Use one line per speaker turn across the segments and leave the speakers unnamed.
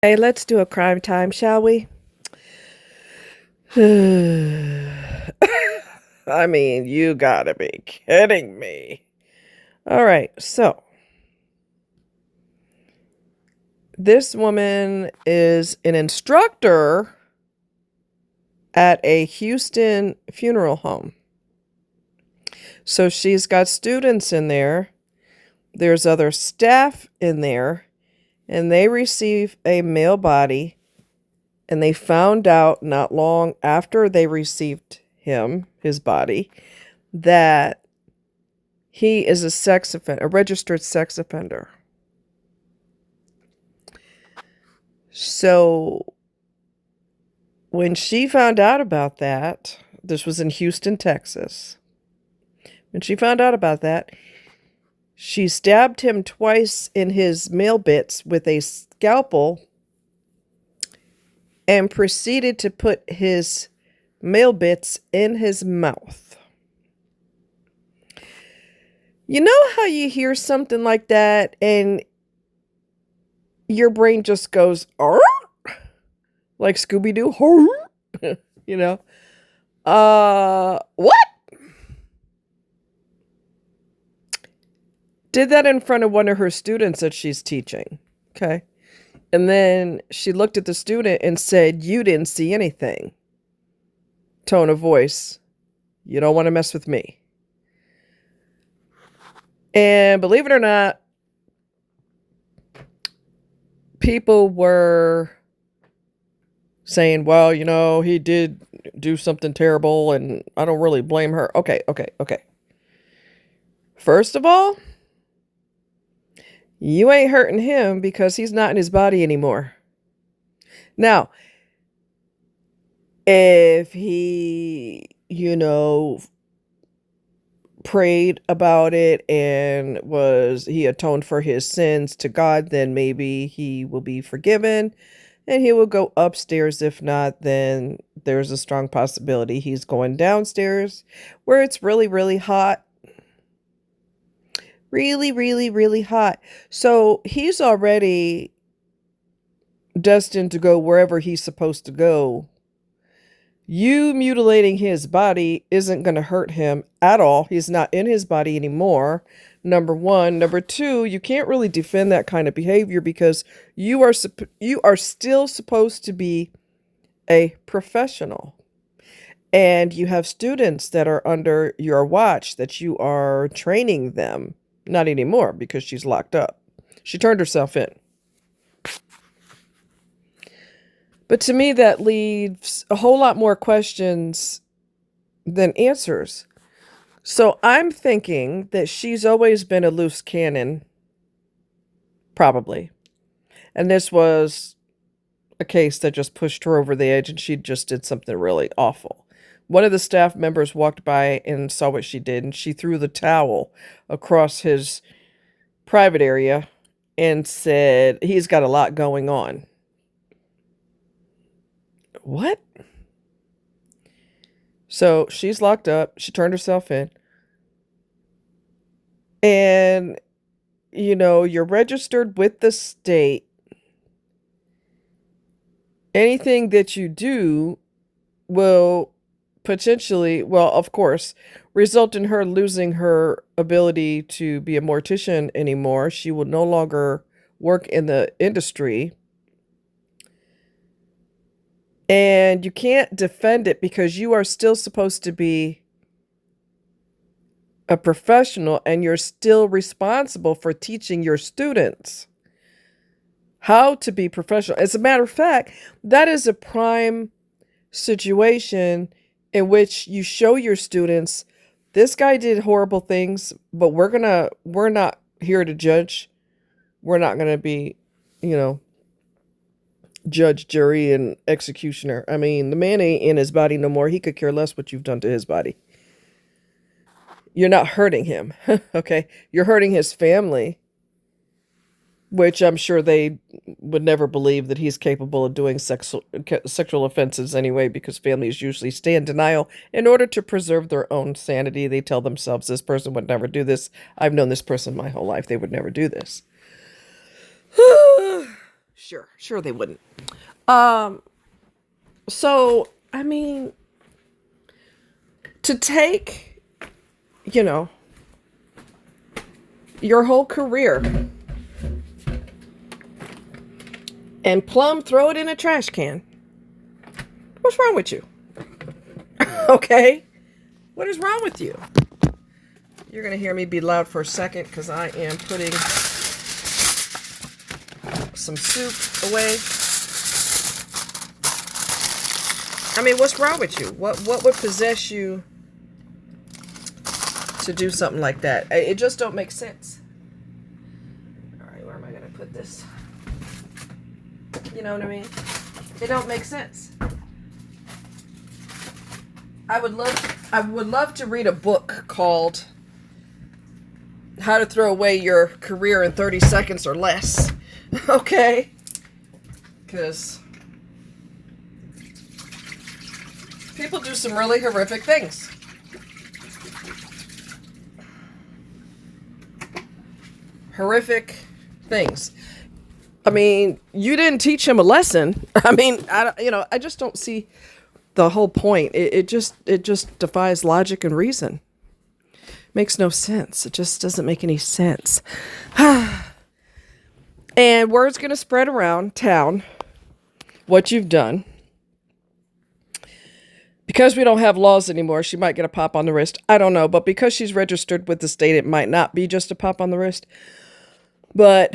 Hey, let's do a crime time, shall we? I mean, you gotta be kidding me. All right, so this woman is an instructor at a Houston funeral home. So she's got students in there, there's other staff in there, and they receive a male body. And they found out not long after they received his body, that he is a registered sex offender. So when she found out about that, this was in Houston, Texas. When she found out about that, she stabbed him twice in his male bits with a scalpel and proceeded to put his male bits in his mouth. You know how you hear something like that and your brain just goes, "Arr!" Like Scooby-Doo, "Arr!" you know? What? Did that in front of one of her students that she's teaching. Okay. And then she looked at the student and said, "You didn't see anything." Tone of voice, "You don't want to mess with me." And believe it or not, people were saying, well, he did do something terrible and I don't really blame her. Okay. First of all, you ain't hurting him because he's not in his body anymore. Now, if he, prayed about it and he atoned for his sins to God, then maybe he will be forgiven and he will go upstairs. If not, then there's a strong possibility he's going downstairs where it's really, really hot. Really, really, really hot. So he's already destined to go wherever he's supposed to go. You mutilating his body isn't going to hurt him at all. He's not in his body anymore. Number one. Number two, you can't really defend that kind of behavior because you are still supposed to be a professional. And you have students that are under your watch that you are training them. Not anymore because she's locked up. She turned herself in. But to me, that leaves a whole lot more questions than answers. So I'm thinking that she's always been a loose cannon, probably. And this was a case that just pushed her over the edge and she just did something really awful. One of the staff members walked by and saw what she did, and she threw the towel across his private area and said, "He's got a lot going on." What? So she's locked up. She turned herself in. And, you're registered with the state. Anything that you do will potentially, well, of course, result in her losing her ability to be a mortician anymore. She will no longer work in the industry. And you can't defend it because you are still supposed to be a professional and you're still responsible for teaching your students how to be professional. As a matter of fact, that is a prime situation in which you show your students, this guy did horrible things, but we're not here to judge. We're not going to be, judge, jury, and executioner. I mean, the man ain't in his body no more. He could care less what you've done to his body. You're not hurting him. Okay. You're hurting his family, which I'm sure they would never believe that he's capable of doing sexual offenses anyway, because families usually stay in denial in order to preserve their own sanity. They tell themselves, this person would never do this. I've known this person my whole life. They would never do this. Sure they wouldn't. Um, so, I mean, to take, you know, your whole career and plumb throw it in a trash can. What's wrong with you? Okay? What is wrong with you? You're going to hear me be loud for a second because I am putting some soup away. I mean, what's wrong with you? What would possess you to do something like that? It just don't make sense. All right, where am I going to put this? You know what I mean? It don't make sense. I would love to read a book called How to Throw Away Your Career in 30 Seconds or Less. Okay? Because people do some really horrific things. Horrific things. I mean, you didn't teach him a lesson. I mean, I just don't see the whole point. It just defies logic and reason. Makes no sense. It just doesn't make any sense. And word's going to spread around town what you've done. Because we don't have laws anymore, she might get a pop on the wrist. I don't know. But because she's registered with the state, it might not be just a pop on the wrist. But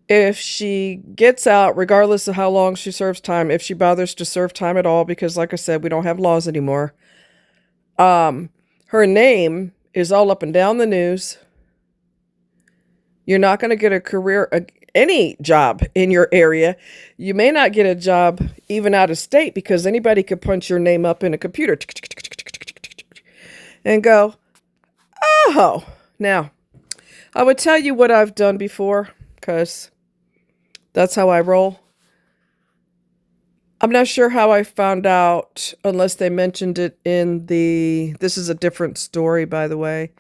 if she gets out, regardless of how long she serves time, if she bothers to serve time at all, because like I said, we don't have laws anymore, her name is all up and down the news. You're not going to get a career, any job in your area. You may not get a job even out of state because anybody could punch your name up in a computer and go, oh, now I would tell you what I've done before because that's how I roll. I'm not sure how I found out unless they mentioned it in this is a different story, by the way.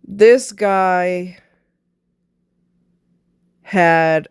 This guy had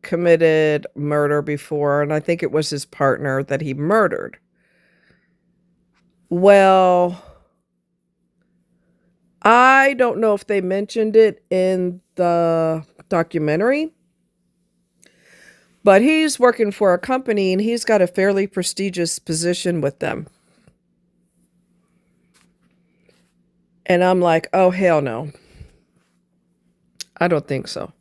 committed murder before, and I think it was his partner that he murdered. Well, I don't know if they mentioned it in the documentary, but he's working for a company and he's got a fairly prestigious position with them. And I'm like, oh, hell no. I don't think so.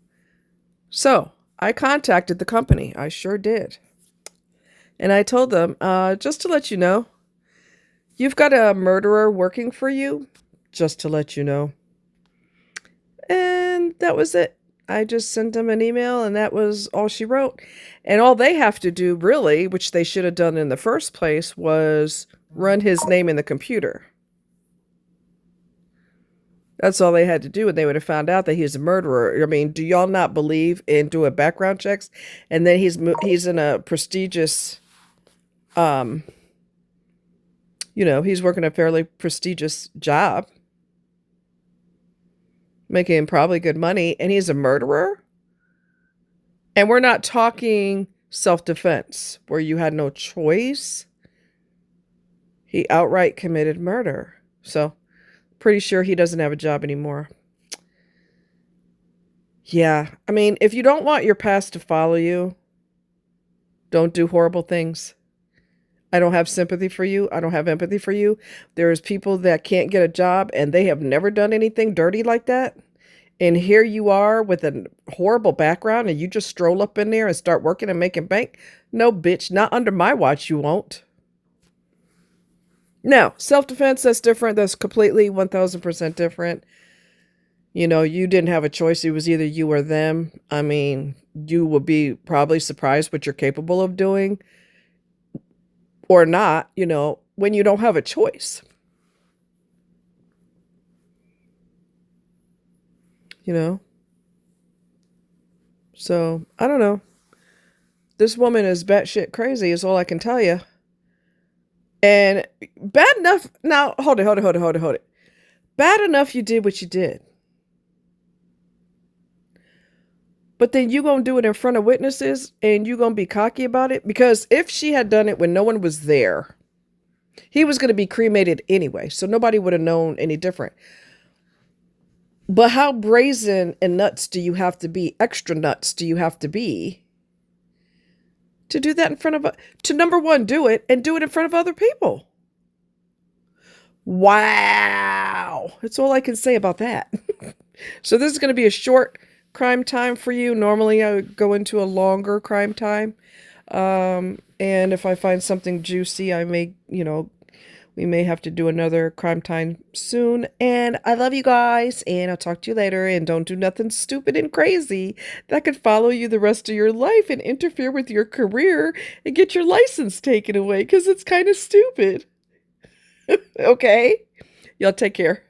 So I contacted the company. I sure did. And I told them, just to let you know, you've got a murderer working for you, just to let you know. And that was it. I just sent them an email and that was all she wrote. And all they have to do, really, which they should have done in the first place, was run his name in the computer. That's all they had to do, and they would have found out that he's a murderer. I mean, do y'all not believe in doing background checks? And then he's in a prestigious, he's working a fairly prestigious job, making probably good money, and he's a murderer? And we're not talking self-defense, where you had no choice. He outright committed murder. So, pretty sure he doesn't have a job anymore. Yeah, I mean, if you don't want your past to follow you, don't do horrible things. I don't have sympathy for you. I don't have empathy for you. There's people that can't get a job and they have never done anything dirty like that. And here you are with a horrible background and you just stroll up in there and start working and making bank. No, bitch, not under my watch you won't. Now, self-defense, that's different. That's completely 1000% different. You know, you didn't have a choice. It was either you or them. I mean, you will be probably surprised what you're capable of doing or not, when you don't have a choice. So, I don't know. This woman is batshit crazy is all I can tell you. And bad enough. Now, hold it. Bad enough you did what you did. But then you gonna do it in front of witnesses and you gonna be cocky about it? Because if she had done it when no one was there, he was gonna be cremated anyway, so nobody would have known any different. But how brazen and nuts do you have to be? Extra nuts do you have to be to do that in front of to number one, do it and do it in front of other people? Wow. That's all I can say about that. So this is going to be a short crime time for you. Normally I would go into a longer crime time. And if I find something juicy, I may, we may have to do another crime time soon. And I love you guys, and I'll talk to you later. And don't do nothing stupid and crazy that could follow you the rest of your life and interfere with your career and get your license taken away, because it's kind of stupid. Okay? Y'all take care.